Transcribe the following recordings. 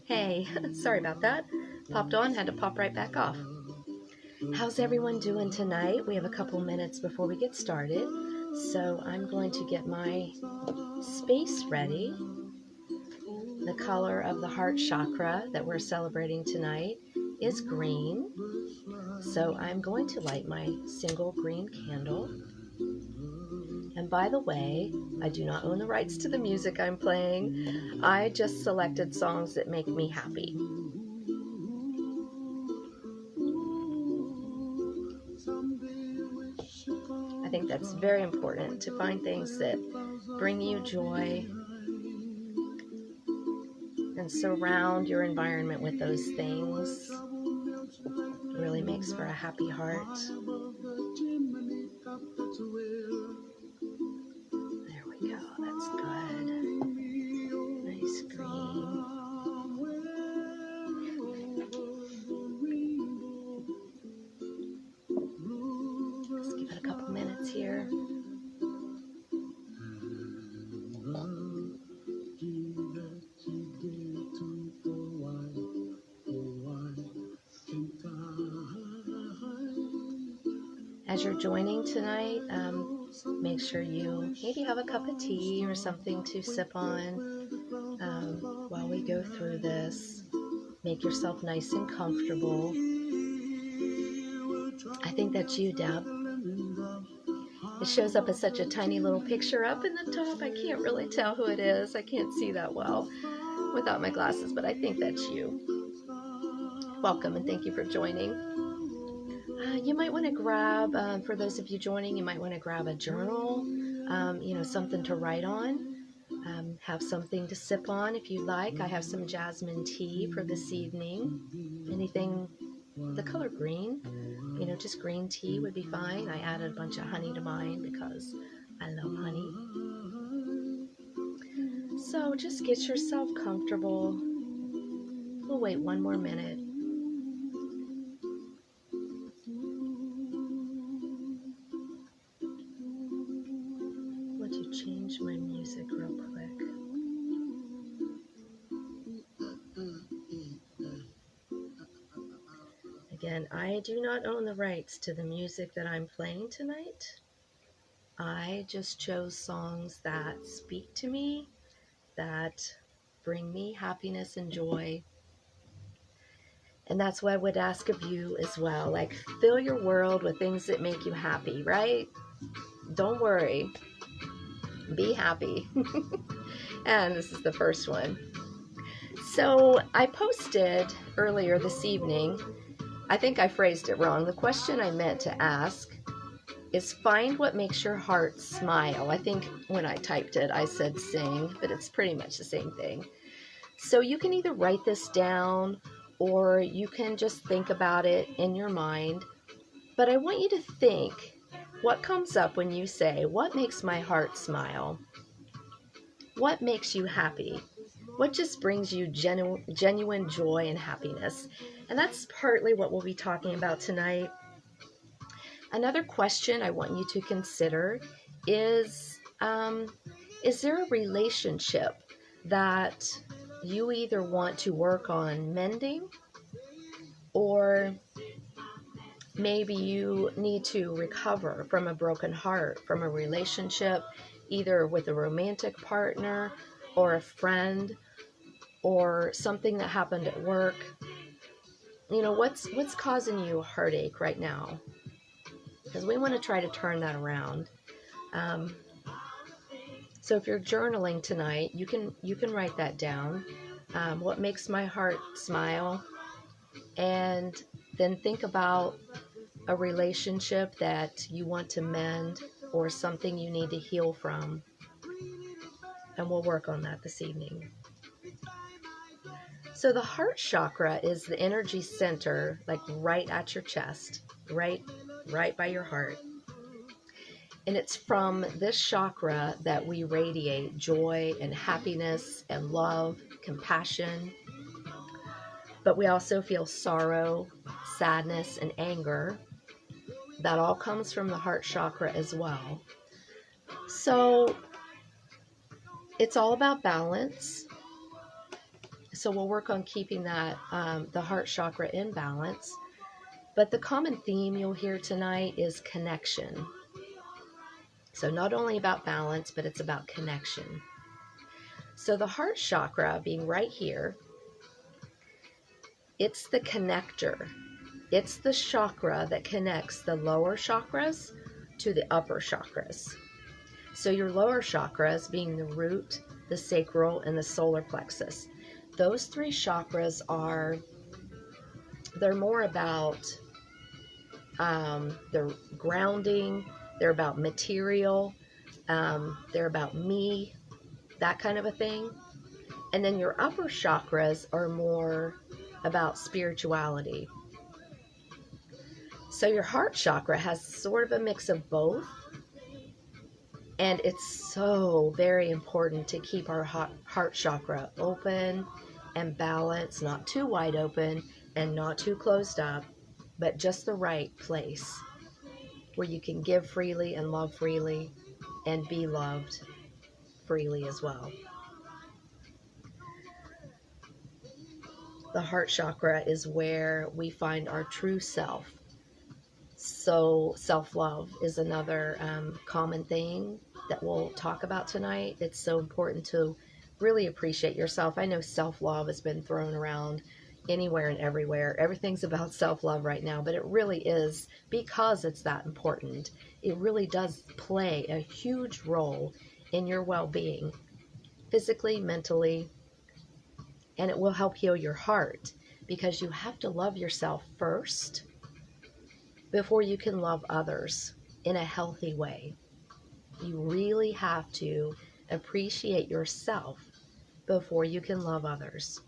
Hey, sorry about that. Popped on, had to pop right back off. How's everyone doing tonight? We have a couple minutes before we get started, so I'm going to get my space ready. The color of the heart chakra that we're celebrating tonight is green, so I'm going to light my single green candle. And by the way, I do not own the rights to the music I'm playing. I just selected songs that make me happy. I think that's very important to find things that bring you joy and surround your environment with those things. It really makes for a happy heart. There we go, that's good. Nice green. Let's give it a couple minutes here. As you're joining tonight, make sure you maybe have a cup of tea or something to sip on while we go through this. Make yourself nice and comfortable. I think that's you, Deb. It shows up as such a tiny little picture up in the top. I can't really tell who it is. I can't see that well without my glasses, but I think that's you. Welcome and thank you for joining. You might want to grab, for those of you joining, you might want to grab a journal, something to write on. Have something to sip on if you'd like. I have some jasmine tea for this evening. Anything the color green, just green tea would be fine. I added a bunch of honey to mine because I love honey. So just get yourself comfortable. We'll wait one more minute. Let you change my music real quick. Again, I do not own the rights to the music that I'm playing tonight. I just chose songs that speak to me, that bring me happiness and joy. And that's what I would ask of you as well. Like, fill your world with things that make you happy, right? Don't worry. Be happy. And this is the first one. So I posted earlier this evening, I think I phrased it wrong. The question I meant to ask is find what makes your heart smile. I think when I typed it, I said sing, but it's pretty much the same thing. So you can either write this down or you can just think about it in your mind. But I want you to think what comes up when you say, what makes my heart smile? What makes you happy? What just brings you genuine joy and happiness? And that's partly what we'll be talking about tonight. Another question I want you to consider is there a relationship that you either want to work on mending, or maybe you need to recover from a broken heart, from a relationship, either with a romantic partner or a friend, or something that happened at work? What's causing you heartache right now? Because we want to try to turn that around. So if you're journaling tonight, you can write that down. What makes my heart smile? And then think about a relationship that you want to mend or something you need to heal from. And we'll work on that this evening. So the heart chakra is the energy center, like right at your chest, right by your heart. And it's from this chakra that we radiate joy and happiness and love, compassion. But we also feel sorrow, sadness, and anger. That all comes from the heart chakra as well. So it's all about balance. So we'll work on keeping that, the heart chakra in balance. But the common theme you'll hear tonight is connection. So not only about balance, but it's about connection. So the heart chakra being right here, it's the connector. It's the chakra that connects the lower chakras to the upper chakras. So your lower chakras being the root, the sacral, and the solar plexus. Those three chakras they're more about, they're grounding, they're about material, they're about me, that kind of a thing. And then your upper chakras are more about spirituality. So your heart chakra has sort of a mix of both. And it's so very important to keep our heart chakra open and balanced, not too wide open and not too closed up, but just the right place where you can give freely and love freely and be loved freely as well. The heart chakra is where we find our true self. So self-love is another common thing that we'll talk about tonight. It's so important to really appreciate yourself. I know self-love has been thrown around anywhere and everywhere. Everything's about self-love right now, but it really is, because it's that important. It really does play a huge role in your well-being, physically, mentally, and it will help heal your heart, because you have to love yourself first before you can love others in a healthy way. You really have to appreciate yourself before you can love others.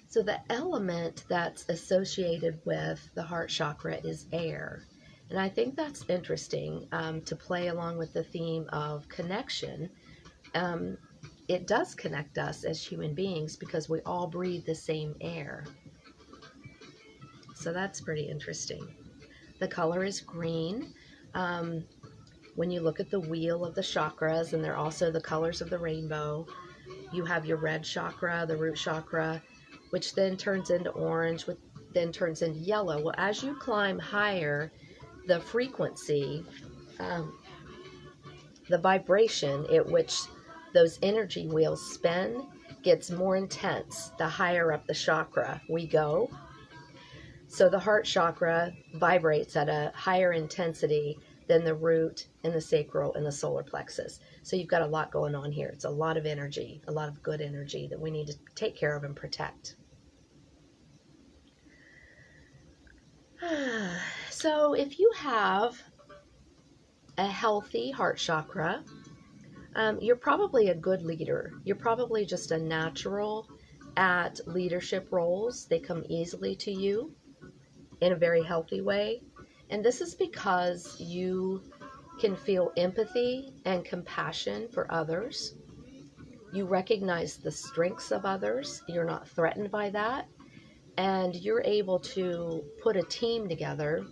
So the element that's associated with the heart chakra is air. And I think that's interesting, to play along with the theme of connection. It does connect us as human beings because we all breathe the same air. So that's pretty interesting. The color is green. When you look at the wheel of the chakras, and they're also the colors of the rainbow, you have your red chakra, the root chakra, which then turns into orange, which then turns into yellow. Well, as you climb higher, the frequency, the vibration at which those energy wheels spin gets more intense the higher up the chakra we go. So the heart chakra vibrates at a higher intensity than the root and the sacral and the solar plexus. So you've got a lot going on here. It's a lot of energy, a lot of good energy that we need to take care of and protect. So if you have a healthy heart chakra, you're probably a good leader. You're probably just a natural at leadership roles. They come easily to you in a very healthy way. And this is because you can feel empathy and compassion for others. You recognize the strengths of others. You're not threatened by that. And you're able to put a team together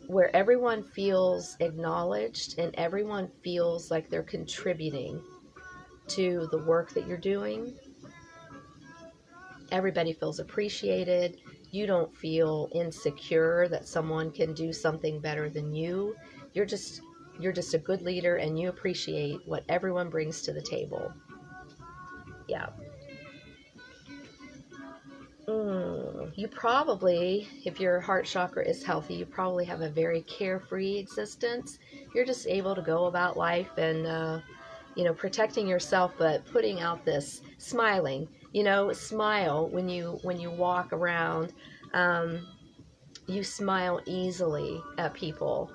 where everyone feels acknowledged and everyone feels like they're contributing to the work that you're doing. Everybody feels appreciated. You don't feel insecure that someone can do something better than you. You're just a good leader, and you appreciate what everyone brings to the table. Yeah. You probably, if your heart chakra is healthy, you probably have a very carefree existence. You're just able to go about life and, protecting yourself, but putting out this smiling. Smile when you walk around. You smile easily at people.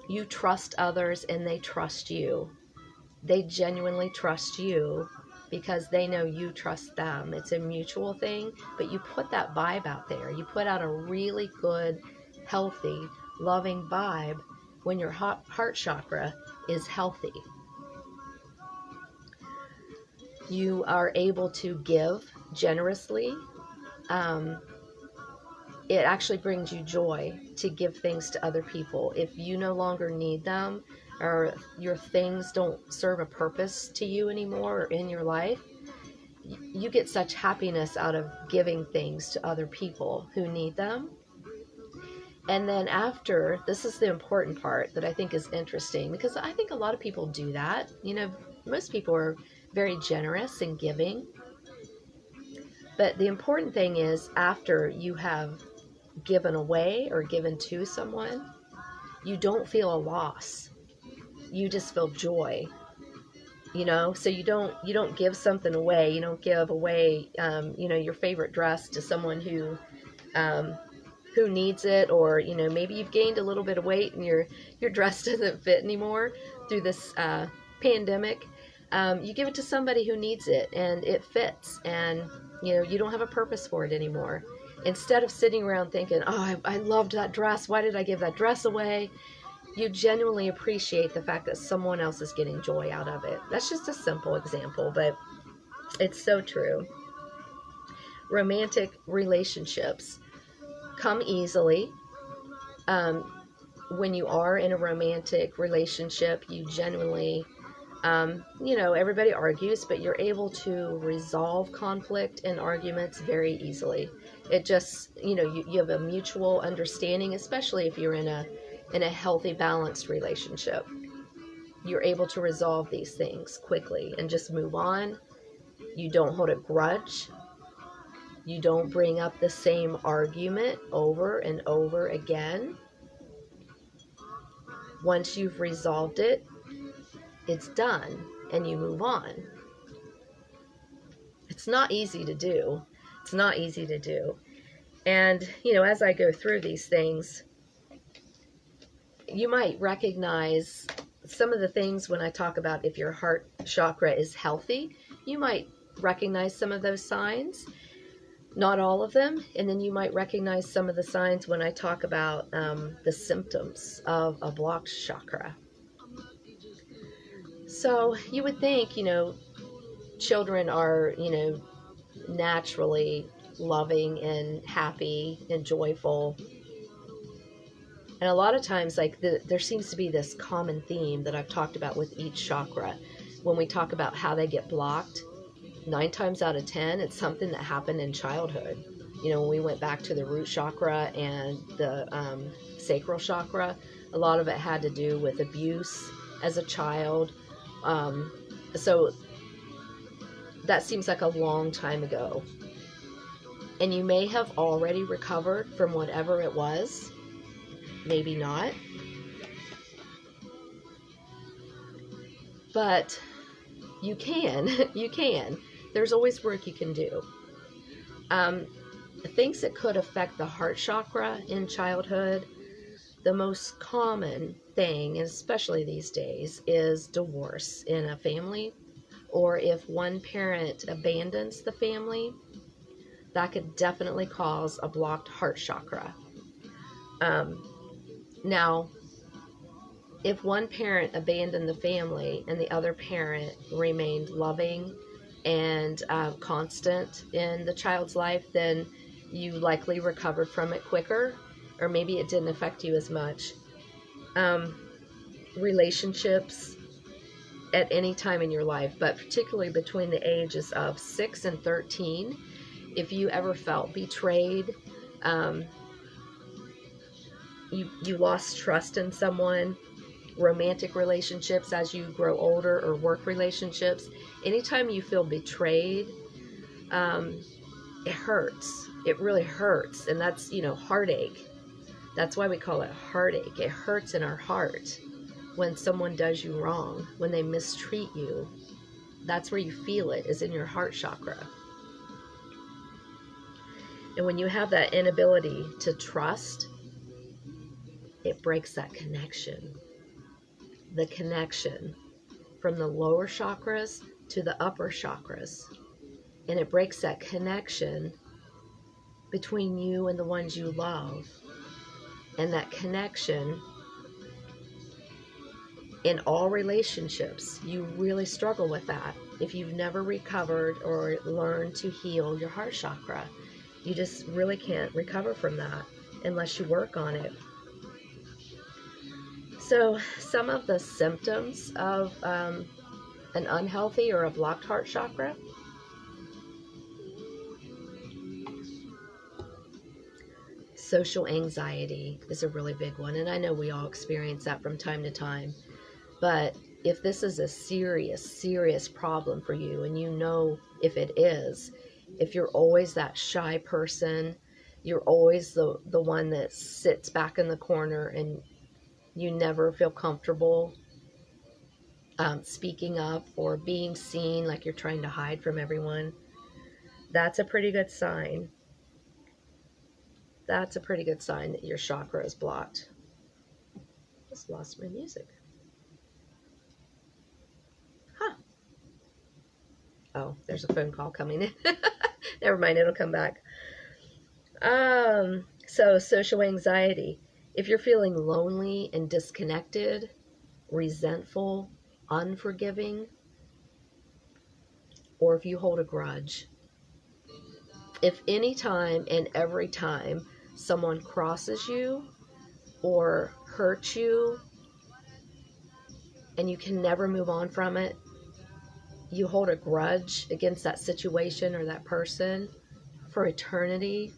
You trust others, and they trust you. They genuinely trust you because they know you trust them. It's a mutual thing, but you put that vibe out there. You put out a really good, healthy, loving vibe when your heart chakra is healthy. You are able to give generously. It actually brings you joy to give things to other people. If you no longer need them, or your things don't serve a purpose to you anymore or in your life, you get such happiness out of giving things to other people who need them. And then after, this is the important part that I think is interesting, because I think a lot of people do that. You know, most people are very generous and giving. But the important thing is, after you have given away or given to someone, you don't feel a loss. You just feel joy. You know, so you don't give something away. You don't give away, your favorite dress to someone um, who needs it, or maybe you've gained a little bit of weight and your dress doesn't fit anymore through this pandemic. You give it to somebody who needs it and it fits, and you don't have a purpose for it anymore. Instead of sitting around thinking, oh, I loved that dress, why did I give that dress away? You genuinely appreciate the fact that someone else is getting joy out of it. That's just a simple example, but it's so true. Romantic relationships come easily. Um, when you are in a romantic relationship, you genuinely, everybody argues, but you're able to resolve conflict and arguments very easily. It just, you have a mutual understanding, especially if you're in a healthy, balanced relationship. You're able to resolve these things quickly and just move on. You don't hold a grudge. You don't bring up the same argument over and over again. Once you've resolved it, it's done and you move on. It's not easy to do. It's not easy to do. And, as I go through these things, you might recognize some of the things when I talk about if your heart chakra is healthy. You might recognize some of those signs, not all of them. And then you might recognize some of the signs when I talk about the symptoms of a blocked chakra. So you would think, children are, naturally loving and happy and joyful. And a lot of times, like, there seems to be this common theme that I've talked about with each chakra. When we talk about how they get blocked, 9 times out of 10, it's something that happened in childhood. When we went back to the root chakra and the sacral chakra, a lot of it had to do with abuse as a child. So that seems like a long time ago. And you may have already recovered from whatever it was. Maybe not. But you can. You can. There's always work you can do. Things that could affect the heart chakra in childhood, the most common thing, especially these days, is divorce in a family, or if one parent abandons the family. That could definitely cause a blocked heart chakra. Now, if one parent abandoned the family and the other parent remained loving and constant in the child's life, then you likely recovered from it quicker, or maybe it didn't affect you as much. Relationships at any time in your life, but particularly between the ages of 6 and 13, if you ever felt betrayed, you lost trust in someone, romantic relationships as you grow older, or work relationships, anytime you feel betrayed, it hurts. It really hurts. And that's, heartache. That's why we call it heartache. It hurts in our heart when someone does you wrong, when they mistreat you. That's where you feel it, is in your heart chakra. And when you have that inability to trust, it breaks that connection. The connection from the lower chakras to the upper chakras. And it breaks that connection between you and the ones you love. And that connection in all relationships, you really struggle with that. If you've never recovered or learned to heal your heart chakra, you just really can't recover from that unless you work on it. So some of the symptoms of an unhealthy or a blocked heart chakra: social anxiety is a really big one, and I know we all experience that from time to time. But if this is a serious problem for you, and you know if it is, if you're always that shy person, you're always the one that sits back in the corner and you never feel comfortable speaking up or being seen, like you're trying to hide from everyone, that's a pretty good sign. That's a pretty good sign that your chakra is blocked. Just lost my music. Huh. Oh, there's a phone call coming in. Never mind, it'll come back. So social anxiety. If you're feeling lonely and disconnected, resentful, unforgiving, or if you hold a grudge, if any time and every time someone crosses you or hurts you and you can never move on from it, you hold a grudge against that situation or that person for eternity,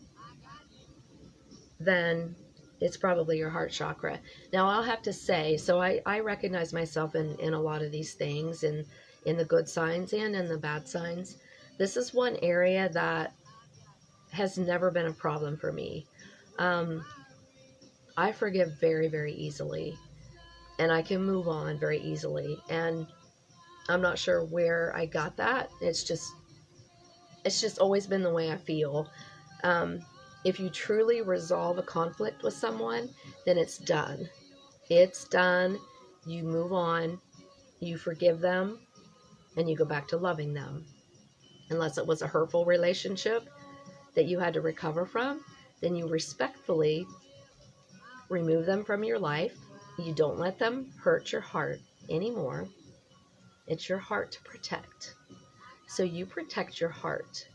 then it's probably your heart chakra. Now, I'll have to say, so I recognize myself in a lot of these things, and in the good signs and in the bad signs. This is one area that has never been a problem for me. Um, I forgive very easily, and I can move on very easily. And I'm not sure where I got that. It's just always been the way I feel. Um, if you truly resolve a conflict with someone, then it's done. It's done. You move on. You forgive them, and you go back to loving them. Unless it was a hurtful relationship that you had to recover from, then you respectfully remove them from your life. You don't let them hurt your heart anymore. It's your heart to protect. So you protect your heart.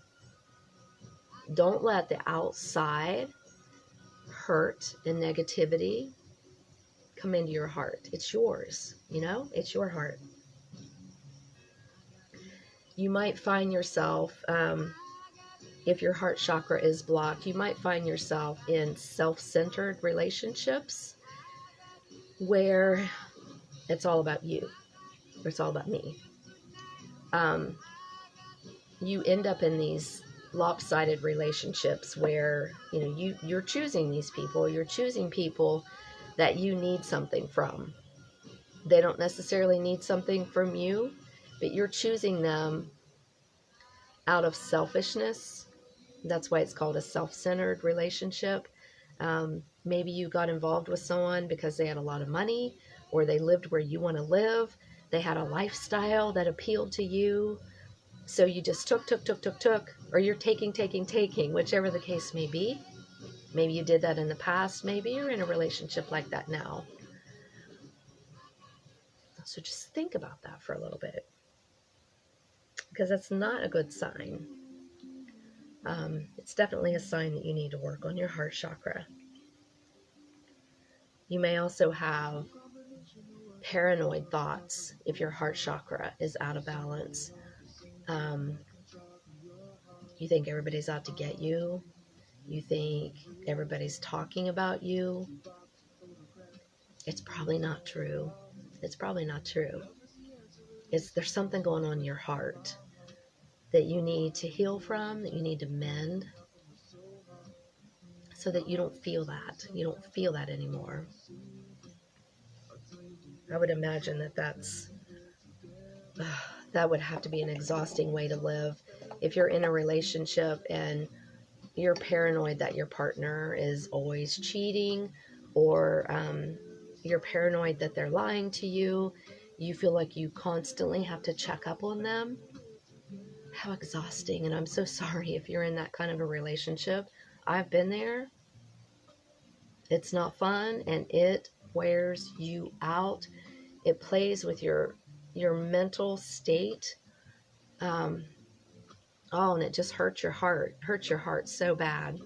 Don't let the outside hurt and negativity come into your heart. It's yours, it's your heart. You might find yourself, if your heart chakra is blocked, you might find yourself in self-centered relationships where it's all about you. It's all about me. You end up in these lopsided relationships where you're choosing these people. You're choosing people that you need something from. They don't necessarily need something from you, but you're choosing them out of selfishness. That's why it's called a self-centered relationship. Maybe you got involved with someone because they had a lot of money, or they lived where you want to live. They had a lifestyle that appealed to you. So you just took, or you're taking, whichever the case may be. Maybe you did that in the past. Maybe you're in a relationship like that now. So just think about that for a little bit, because that's not a good sign. It's definitely a sign that you need to work on your heart chakra. You may also have paranoid thoughts if your heart chakra is out of balance. You think everybody's out to get you. You think everybody's talking about you. It's probably not true. It's probably not true. There's something going on in your heart that you need to heal from, that you need to mend, so that you don't feel that. You don't feel that anymore. I would imagine that would have to be an exhausting way to live. If you're in a relationship and you're paranoid that your partner is always cheating, or you're paranoid that they're lying to you, you feel like you constantly have to check up on them. How exhausting. And I'm so sorry if you're in that kind of a relationship. I've been there. It's not fun, and it wears you out. It plays with your mental state. And it just hurts your heart so bad.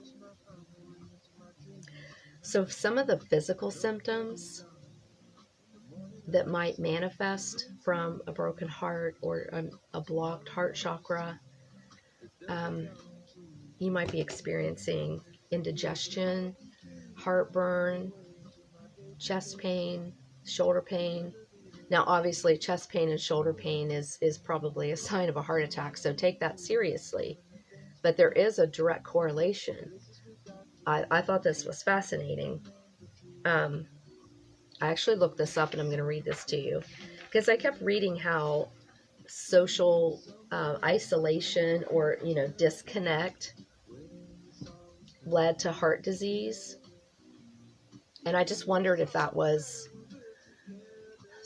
So some of the physical symptoms that might manifest from a broken heart or a blocked heart chakra. You might be experiencing indigestion, heartburn, chest pain, shoulder pain. Now, obviously, chest pain and shoulder pain is probably a sign of a heart attack, so take that seriously. But there is a direct correlation. I thought this was fascinating. I actually looked this up, and I'm going to read this to you because I kept reading how social isolation or disconnect led to heart disease, and I just wondered if that was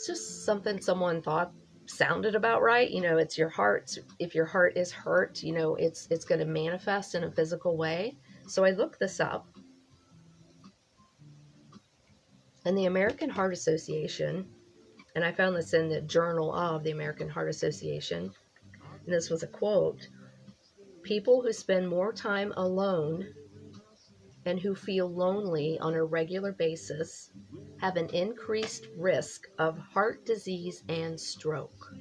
just something someone thought sounded about right. It's your heart. If your heart is hurt, it's going to manifest in a physical way. So I looked this up, and the American Heart Association, and I found this in the Journal of the American Heart Association, and this was a quote: "People who spend more time alone and who feel lonely on a regular basis have an increased risk of heart disease and stroke."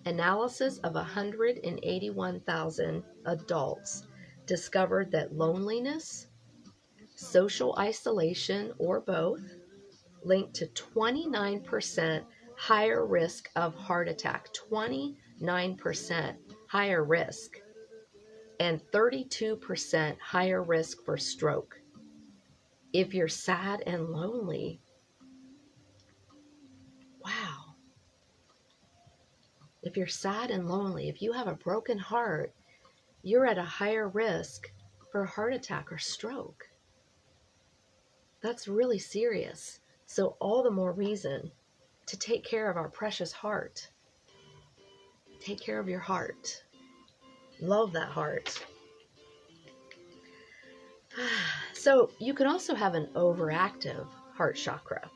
Analysis of 181,000 adults discovered that loneliness, social isolation, or both linked to 29% higher risk of heart attack, 29% higher risk, and 32% higher risk for stroke. If you're sad and lonely, wow. If you're sad and lonely, if you have a broken heart, you're at a higher risk for a heart attack or stroke. That's really serious. So all the more reason to take care of our precious heart. Take care of your heart. Love that heart. So you can also have an overactive heart chakra.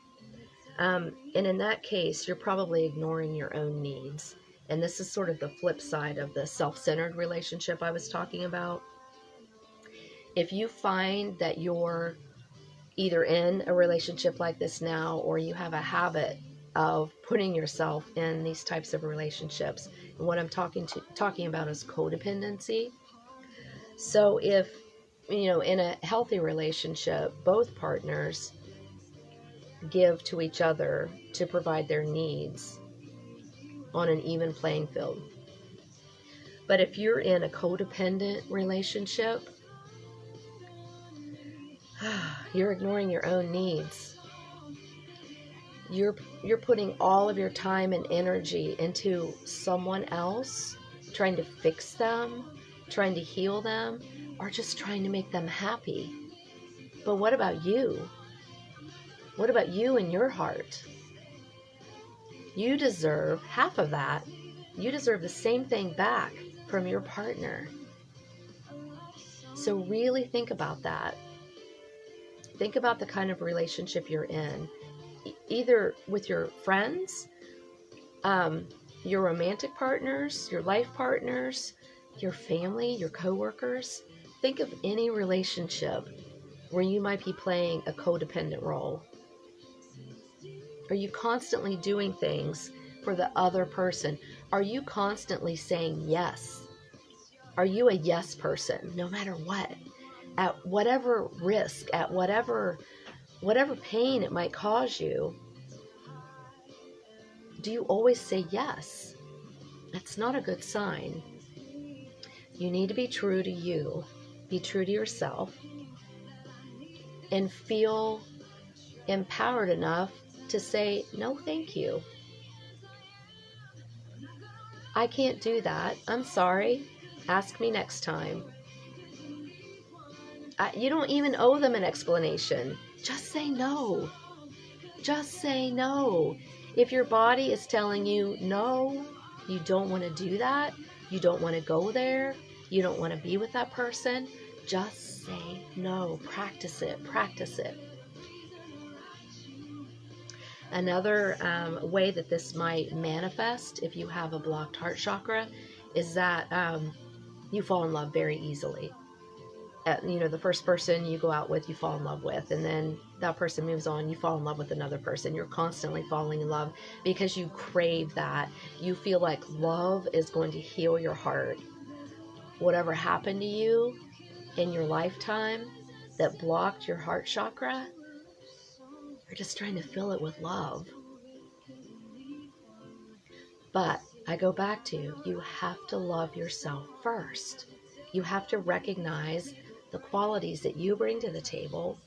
And in that case, you're probably ignoring your own needs. And this is sort of the flip side of the self-centered relationship I was talking about. If you find that you're either in a relationship like this now, or you have a habit of putting yourself in these types of relationships, and what I'm talking about is codependency. So if, in a healthy relationship, both partners give to each other to provide their needs on an even playing field. But if you're in a codependent relationship, you're ignoring your own needs. You're putting all of your time and energy into someone else, trying to fix them, trying to heal them, or just trying to make them happy. But what about you? What about you and your heart? You deserve half of that. You deserve the same thing back from your partner. So really think about that. Think about the kind of relationship you're in, either with your friends, your romantic partners, your life partners, your family, your coworkers. Think of any relationship where you might be playing a codependent role. Are you constantly doing things for the other person? Are you constantly saying yes? Are you a yes person, no matter what? At whatever risk, at whatever pain it might cause you, do you always say yes? That's not a good sign. You need to be true to you, be true to yourself, and feel empowered enough to say, no, thank you. I can't do that. I'm sorry. Ask me next time. You don't even owe them an explanation. Just say no. Just say no. If your body is telling you, no, you don't want to do that, you don't want to go there, you don't want to be with that person, just say no. Practice it. Practice it. Another way that this might manifest if you have a blocked heart chakra is that you fall in love very easily. the first person you go out with, you fall in love with, and then that person moves on, you fall in love with another person. You're constantly falling in love because you crave that. You feel like love is going to heal your heart. Whatever happened to you in your lifetime that blocked your heart chakra, you're just trying to fill it with love. But I go back to, you have to love yourself first. You have to recognize the qualities that you bring to the table.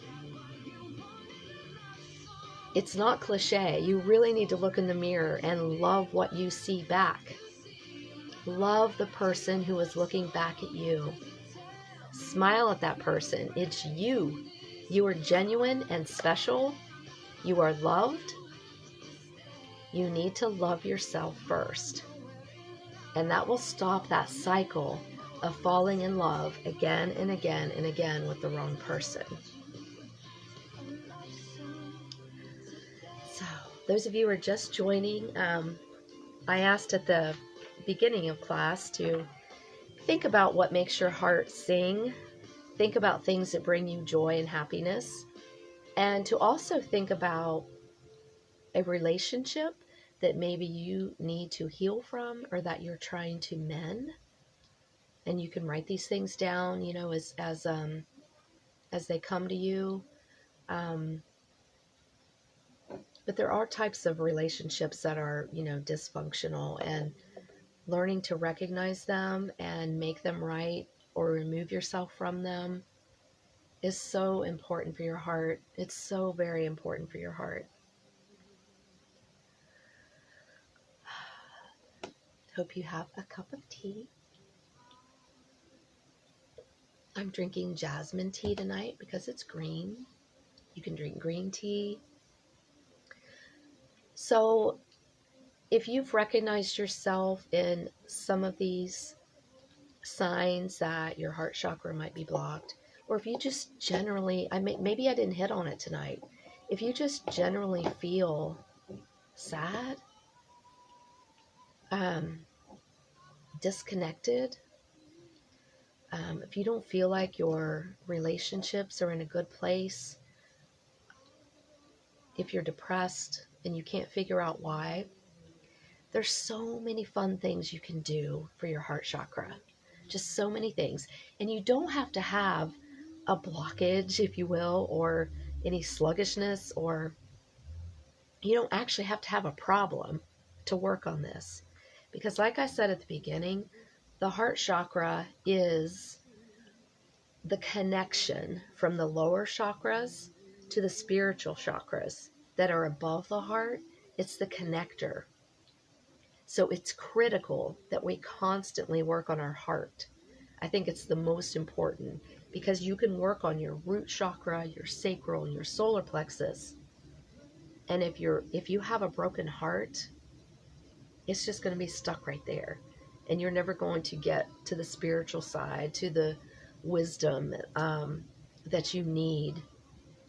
It's not cliche. You really need to look in the mirror and love what you see back. Love the person who is looking back at you. Smile at that person. It's you. You are genuine and special. You are loved. You need to love yourself first. And that will stop that cycle of falling in love again and again and again with the wrong person. So, those of you who are just joining, I asked at the beginning of class to think about what makes your heart sing. Think about things that bring you joy and happiness. And to also think about a relationship that maybe you need to heal from or that you're trying to mend. And you can write these things down, as they come to you. But there are types of relationships that are, dysfunctional, and learning to recognize them and make them right or remove yourself from them is so important for your heart. It's so very important for your heart. Hope you have a cup of tea. I'm drinking jasmine tea tonight because it's green. You can drink green tea. So if you've recognized yourself in some of these signs that your heart chakra might be blocked, or if you just generally, maybe I didn't hit on it tonight, if you just generally feel sad, disconnected, if you don't feel like your relationships are in a good place, if you're depressed and you can't figure out why, there's so many fun things you can do for your heart chakra. Just so many things. And you don't have to have a blockage, if you will, or any sluggishness, or you don't actually have to have a problem to work on this. Because like I said at the beginning, the heart chakra is the connection from the lower chakras to the spiritual chakras that are above the heart. It's the connector. So it's critical that we constantly work on our heart. I think it's the most important because you can work on your root chakra, your sacral, and your solar plexus. And if you have a broken heart, it's just going to be stuck right there. And you're never going to get to the spiritual side, to the wisdom that you need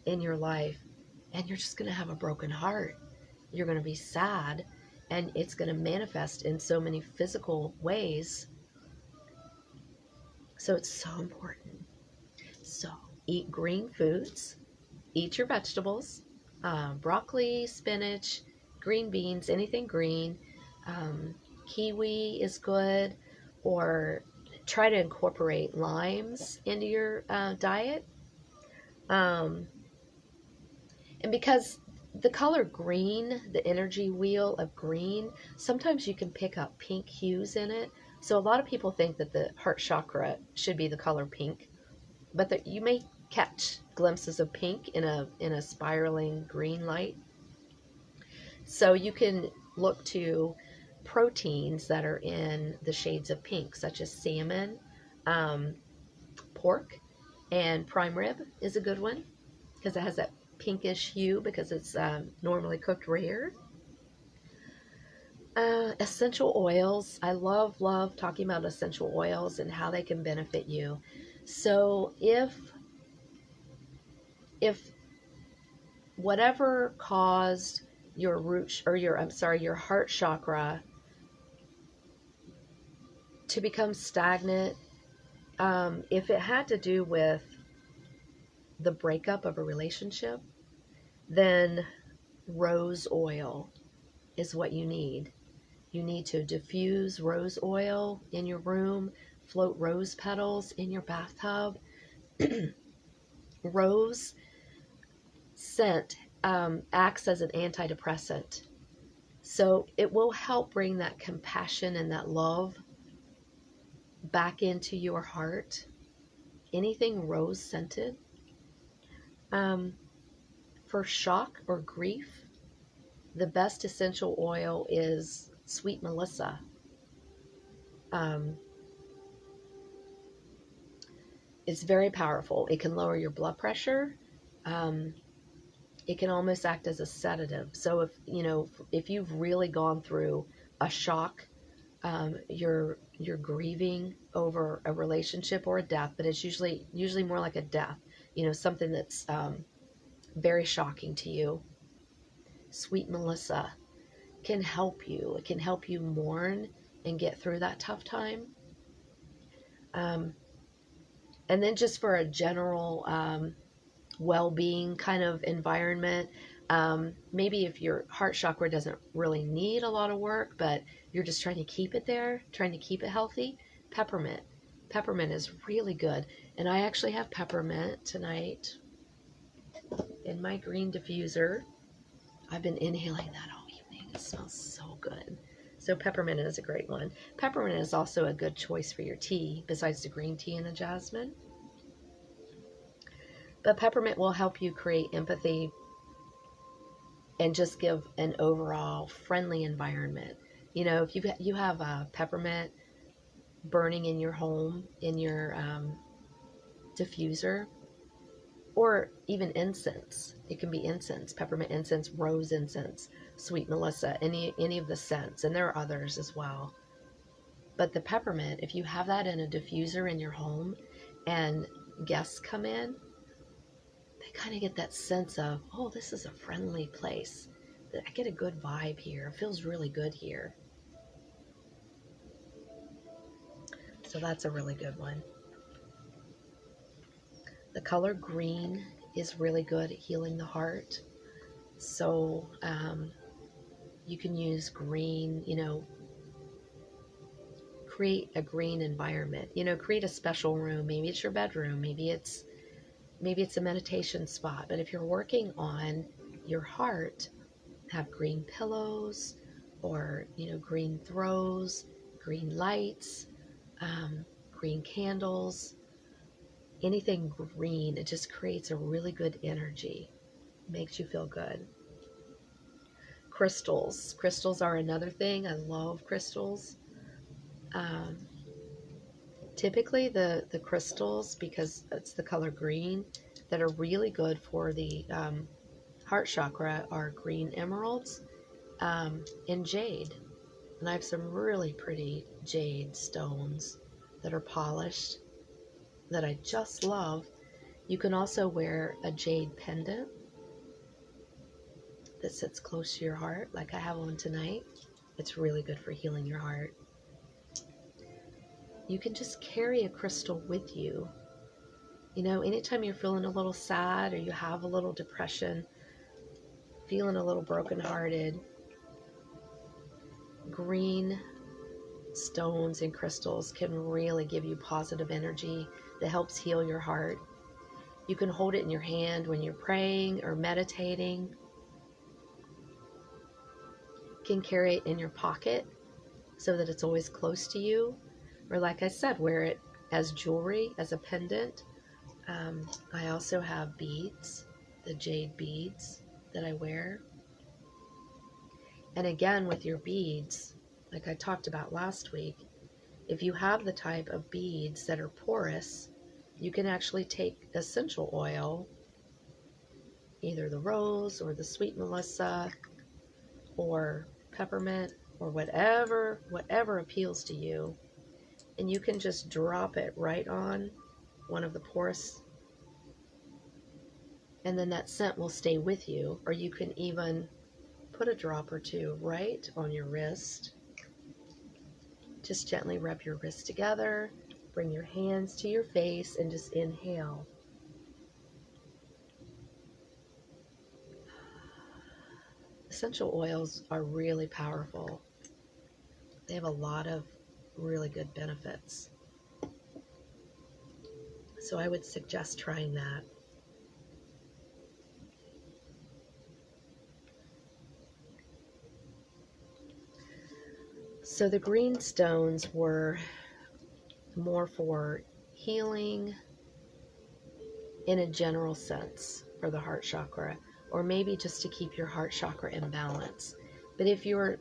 in your life. And you're just going to have a broken heart. You're going to be sad, and it's going to manifest in so many physical ways. So it's so important. So eat green foods, eat your vegetables, broccoli, spinach, green beans, anything green. Kiwi is good, or try to incorporate limes into your diet. And because the color green, the energy wheel of green, sometimes you can pick up pink hues in it. So a lot of people think that the heart chakra should be the color pink, but that you may catch glimpses of pink in a spiraling green light. So you can look to proteins that are in the shades of pink, such as salmon, pork, and prime rib is a good one because it has that pinkish hue because it's normally cooked rare. Essential oils. I love talking about essential oils and how they can benefit you. So if whatever caused your root or your heart chakra to become stagnant, If it had to do with the breakup of a relationship, then rose oil is what you need. You need to diffuse rose oil in your room, float rose petals in your bathtub. Rose scent acts as an antidepressant. So it will help bring that compassion and that love back into your heart. Anything rose scented. Um, for shock or grief, the best essential oil is sweet Melissa. Um, it's very powerful. It can lower your blood pressure. Um, it can almost act as a sedative. So if you've really gone through a shock, you're grieving over a relationship or a death, but it's usually more like a death. Something that's very shocking to you. Sweet Melissa can help you. It can help you mourn and get through that tough time. Um, and then just for a general well-being kind of environment, maybe if your heart chakra doesn't really need a lot of work, but you're just trying to keep it there, trying to keep it healthy, peppermint is really good. And I actually have peppermint tonight in my green diffuser. I've been inhaling that all evening. It smells so good. So peppermint is a great one. Peppermint is also a good choice for your tea, besides the green tea and the jasmine. But peppermint will help you create empathy and just give an overall friendly environment. If you have a peppermint burning in your home, in your diffuser, or even incense. It can be incense, peppermint incense, rose incense, sweet Melissa, any of the scents, and there are others as well. But the peppermint, if you have that in a diffuser in your home and guests come in, they kind of get that sense of, oh, this is a friendly place. I get a good vibe here. It feels really good here. So that's a really good one. The color green is really good at healing the heart. So you can use green, create a green environment, create a special room. Maybe it's your bedroom, maybe it's a meditation spot. But if you're working on your heart, have green pillows or, green throws, green lights, green candles, anything green. It just creates a really good energy, makes you feel good. Crystals are another thing. I love crystals. Typically the crystals, because it's the color green, that are really good for the heart chakra are green emeralds and jade. And I have some really pretty jade stones that are polished that I just love. You can also wear a jade pendant that sits close to your heart, like I have one tonight. It's really good for healing your heart. You can just carry a crystal with you. Anytime you're feeling a little sad or you have a little depression, feeling a little brokenhearted, green stones and crystals can really give you positive energy that helps heal your heart. You can hold it in your hand when you're praying or meditating. You can carry it in your pocket so that it's always close to you. Or like I said, wear it as jewelry, as a pendant. I also have beads, the jade beads that I wear. And again, with your beads, like I talked about last week, if you have the type of beads that are porous, you can actually take essential oil, either the rose or the sweet Melissa or peppermint or whatever appeals to you, and you can just drop it right on one of the porous, and then that scent will stay with you. Or you can even put a drop or two right on your wrist. Just gently rub your wrist together, Bring your hands to your face and just inhale. Essential oils are really powerful. They have a lot of really good benefits. So I would suggest trying that. So the green stones were more for healing in a general sense for the heart chakra, or maybe just to keep your heart chakra in balance. But if you're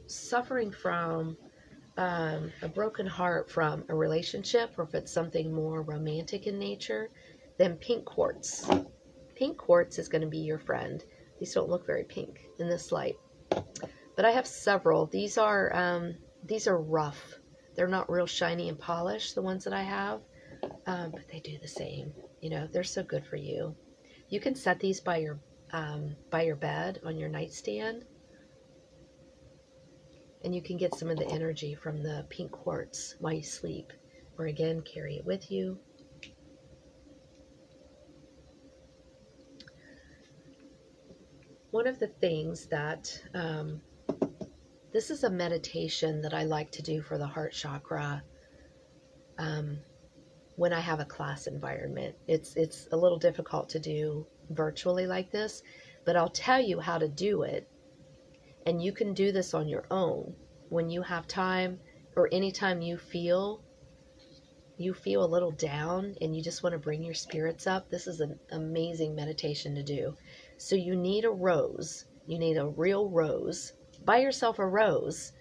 suffering from a broken heart from a relationship, or if it's something more romantic in nature, then pink quartz. Pink quartz is going to be your friend. These don't look very pink in this light, but I have several. These are rough. They're not real shiny and polished, the ones that I have, but they do the same. You know, they're so good for you. You can set these by your bed on your nightstand, and you can get some of the energy from the pink quartz while you sleep, or again, carry it with you. One of the things that, this is a meditation that I like to do for the heart chakra when I have a class environment. It's a little difficult to do virtually like this, but I'll tell you how to do it. And you can do this on your own when you have time, or anytime you feel a little down and you just want to bring your spirits up. This is an amazing meditation to do. So you need a rose. You need a real rose. Buy yourself a rose.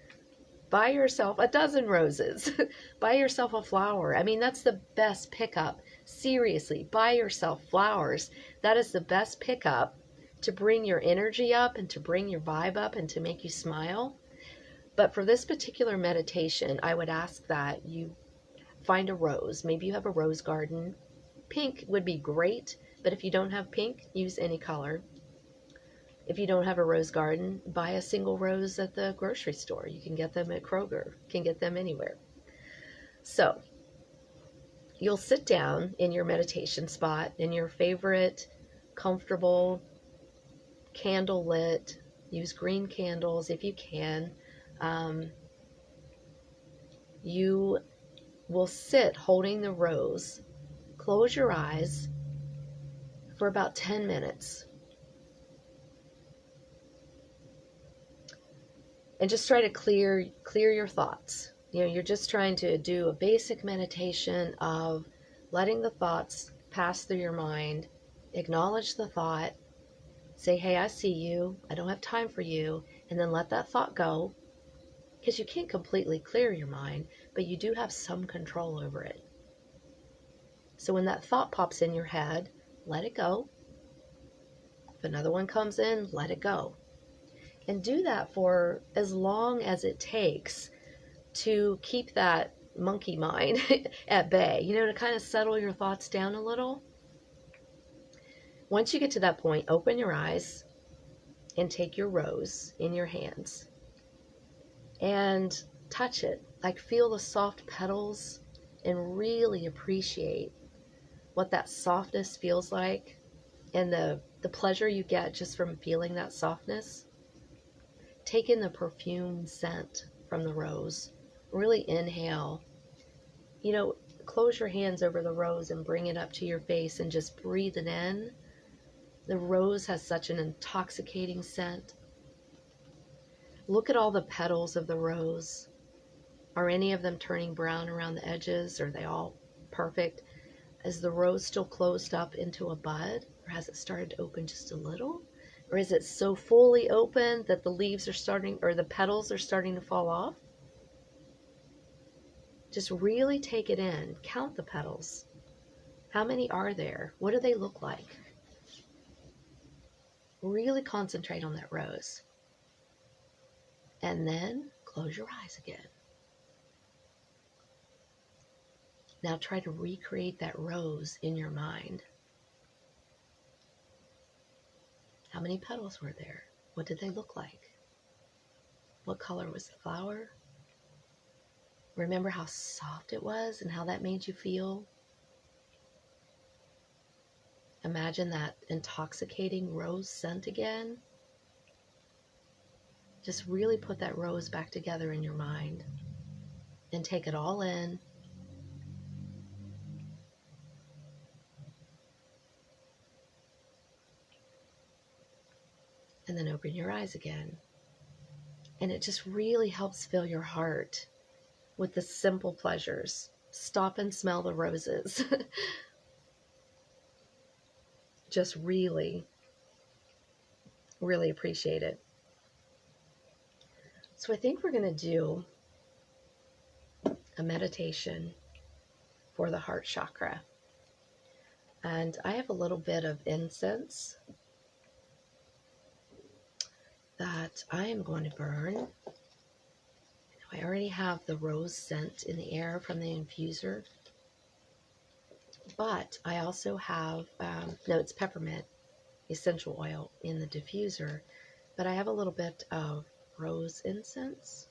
Buy yourself a dozen roses. Buy yourself a flower. I mean, that's the best pickup. Seriously, buy yourself flowers. That is the best pickup to bring your energy up and to bring your vibe up and to make you smile. But for this particular meditation, I would ask that you find a rose. Maybe you have a rose garden. Pink would be great, but if you don't have pink, use any color. If you don't have a rose garden, buy a single rose at the grocery store. You can get them at Kroger. You can get them anywhere. So you'll sit down in your meditation spot in your favorite, comfortable, candle lit. Use green candles if you can. You will sit holding the rose. Close your eyes for about 10 minutes. And just try to clear your thoughts. You know, you're just trying to do a basic meditation of letting the thoughts pass through your mind. Acknowledge the thought. Say, hey, I see you. I don't have time for you. And then let that thought go. Because you can't completely clear your mind, but you do have some control over it. So when that thought pops in your head, let it go. If another one comes in, let it go. And do that for as long as it takes to keep that monkey mind at bay, you know, to kind of settle your thoughts down a little. Once you get to that point, open your eyes and take your rose in your hands and touch it. Like, feel the soft petals and really appreciate what that softness feels like, and the pleasure you get just from feeling that softness. Take in the perfume scent from the rose. Really inhale. You know, close your hands over the rose and bring it up to your face and just breathe it in. The rose has such an intoxicating scent. Look at all the petals of the rose. Are any of them turning brown around the edges? Are they all perfect? Is the rose still closed up into a bud? Or has it started to open just a little? Or is it so fully open that the leaves are starting, or the petals are starting to fall off? Just really take it in. Count the petals. How many are there? What do they look like? Really concentrate on that rose. And then close your eyes again. Now try to recreate that rose in your mind. How many petals were there? What did they look like? What color was the flower? Remember how soft it was and how that made you feel? Imagine that intoxicating rose scent again. Just really put that rose back together in your mind and take it all in. And then open your eyes again. And it just really helps fill your heart with the simple pleasures. Stop and smell the roses. Just really, really appreciate it. So I think we're going to do a meditation for the heart chakra. And I have a little bit of incense that I am going to burn. I already have the rose scent in the air from the infuser, but I also have, no, it's peppermint essential oil in the diffuser, but I have a little bit of rose incense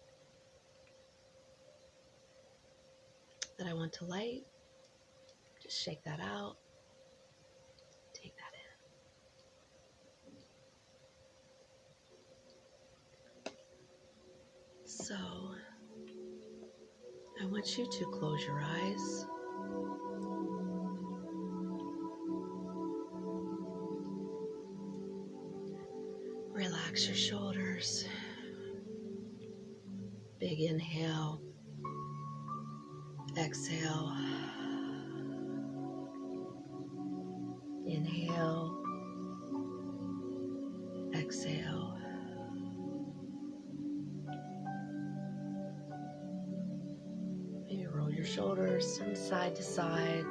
that I want to light. Just shake that out, take that in. So I want you to close your eyes. Relax your shoulders. Big inhale. Exhale. Inhale. Exhale. Maybe roll your shoulders from side to side.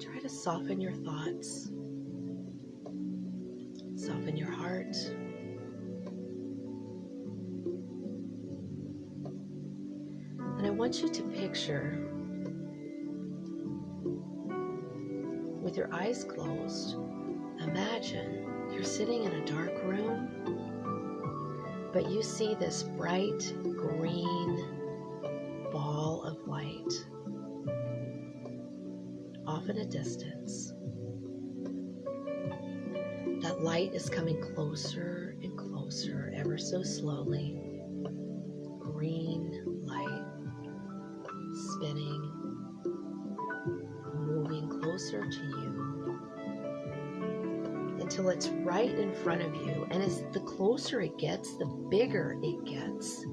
Try to soften your thoughts. Soften your heart. And I want you to picture, with your eyes closed, imagine you're sitting in a dark room, but you see this bright green ball of light off in a distance. That light is coming closer and closer, ever so slowly. Green light spinning, moving closer to you until it's right in front of you. And as the closer it gets, the bigger it gets.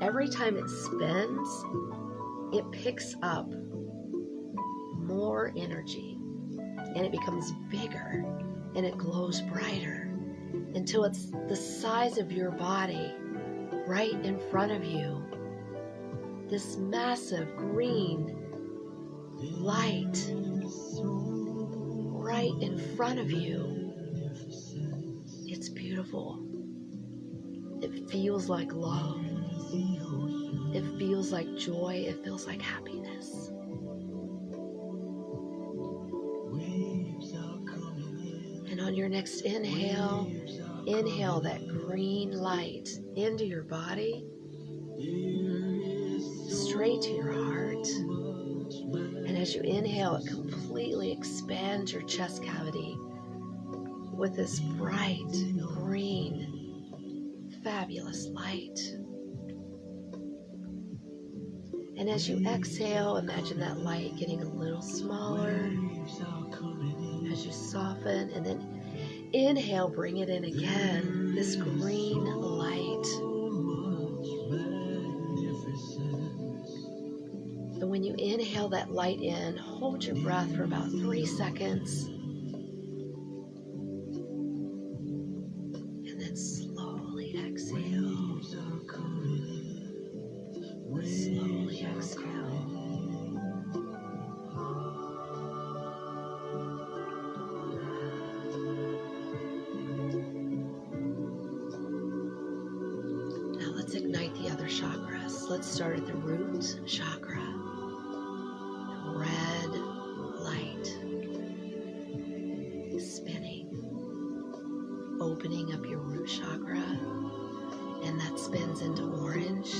Every time it spins, it picks up more energy and it becomes bigger and it glows brighter until it's the size of your body right in front of you. This massive green light right in front of you. It's beautiful. It feels like love. It feels like joy. It feels like happiness. And on your next inhale, inhale that green light into your body, straight to your heart. And as you inhale, it completely expands your chest cavity with this bright, green, fabulous light. And as you exhale, imagine that light getting a little smaller as you soften, and then inhale, bring it in again, this green light. And when you inhale that light in, hold your breath for about 3 seconds. And then slowly exhale. Slowly exhale. Now let's ignite the other chakras. Let's start at the root chakra. Red light. opening up your root chakra, and that spins into orange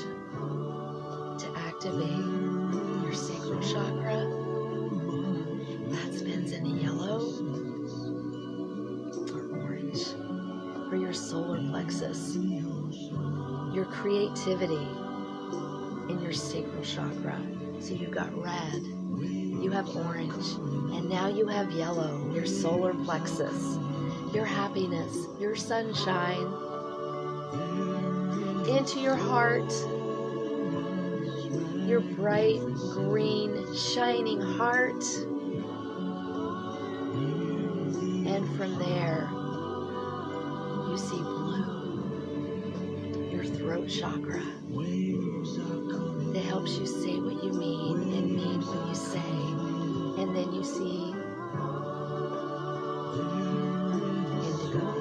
to activate your sacral chakra. That spins into yellow or orange for your solar plexus. Your creativity in your sacral chakra. So you've got red, you have orange, and now you have yellow, your solar plexus. Your happiness, your sunshine, into your heart, your bright green shining heart, and from there you see blue, your throat chakra, that helps you say what you mean and mean what you say. And then you see indigo.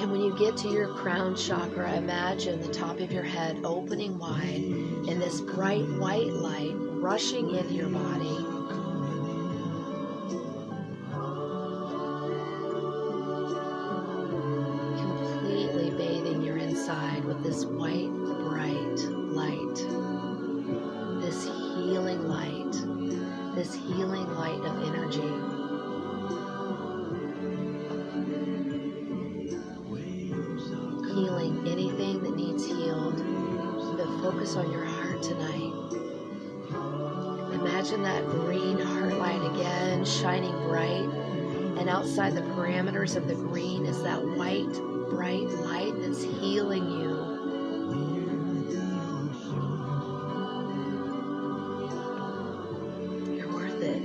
And when you get to your crown chakra, imagine the top of your head opening wide and this bright white light rushing into your body. Completely bathing your inside with this white, bright light. This healing light of energy. Healing anything that needs healed, but focus on your heart tonight. Imagine that green heart light again, shining bright, and outside the parameters of the green is that white, bright light that's healing you. You're worth it.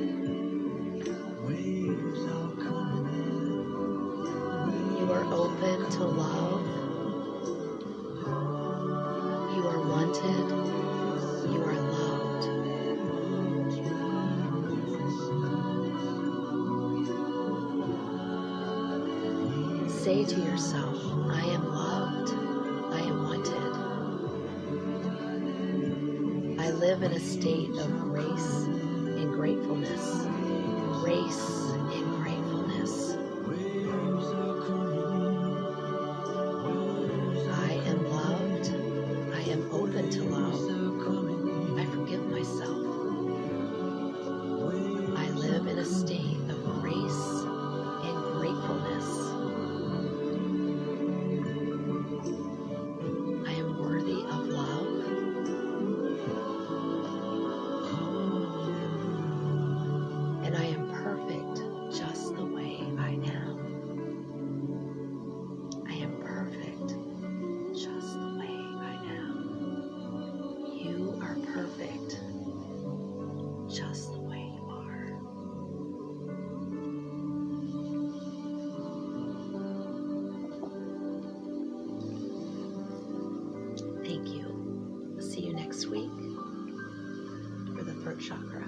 You are open to love. You are wanted. You are loved. Say to yourself, I am loved. I am wanted. I live in a state of grace and gratefulness. Grace and gratefulness. I am loved. I am open to love. I forgive myself. I live in a state of grace and gratefulness. I am worthy of love. And I am perfect just the way I am. I am perfect just the way I am. You are perfect just the way you are. Thank you. I'll see you next week for the throat chakra.